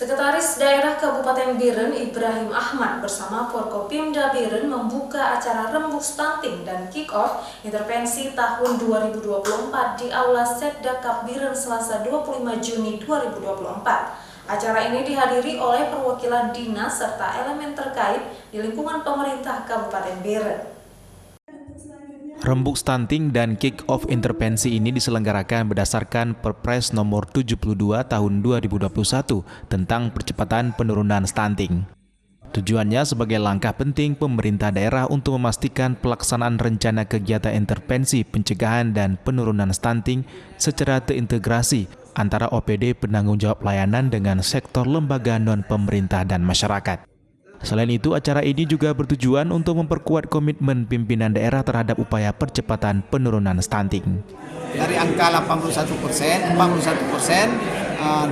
Sekretaris Daerah Kabupaten Biren Ibrahim Ahmad bersama Forkopimda Biren membuka acara rembuk stunting dan kick-off intervensi tahun 2024 di Aula Setdakap Biren Selasa 25 Juni 2024. Acara ini dihadiri oleh perwakilan dinas serta elemen terkait di lingkungan pemerintah Kabupaten Biren. Rembuk stunting dan kick-off intervensi ini diselenggarakan berdasarkan Perpres nomor 72 tahun 2021 tentang percepatan penurunan stunting. Tujuannya sebagai langkah penting pemerintah daerah untuk memastikan pelaksanaan rencana kegiatan intervensi pencegahan dan penurunan stunting secara terintegrasi antara OPD penanggung jawab layanan dengan sektor lembaga non-pemerintah dan masyarakat. Selain itu, acara ini juga bertujuan untuk memperkuat komitmen pimpinan daerah terhadap upaya percepatan penurunan stunting. Dari angka 81%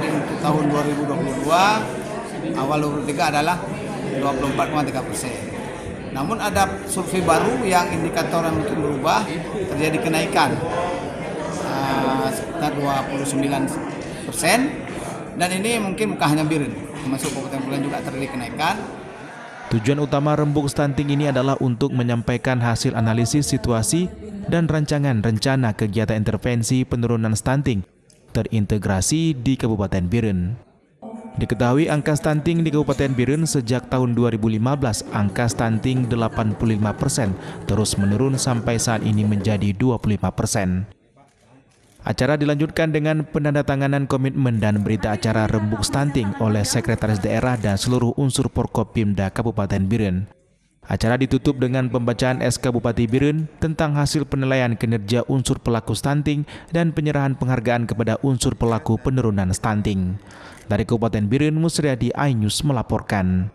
di tahun 2022, awal 2023 adalah 24,3%. Namun ada survei baru yang indikator yang mungkin berubah, terjadi kenaikan sekitar 29%, dan ini mungkin bukan hanya Biren, termasuk Kabupaten Bulan juga terjadi kenaikan. Tujuan utama rembuk stunting ini adalah untuk menyampaikan hasil analisis situasi dan rancangan rencana kegiatan intervensi penurunan stunting terintegrasi di Kabupaten Biren. Diketahui angka stunting di Kabupaten Biren sejak tahun 2015, angka stunting 85% terus menurun sampai saat ini menjadi 25%. Acara dilanjutkan dengan penandatanganan komitmen dan berita acara rembuk stunting oleh Sekretaris Daerah dan seluruh unsur Forkopimda Kabupaten Biren. Acara ditutup dengan pembacaan SK Bupati Biren tentang hasil penilaian kinerja unsur pelaku stunting dan penyerahan penghargaan kepada unsur pelaku penurunan stunting. Dari Kabupaten Biren, Musriadi, iNews melaporkan.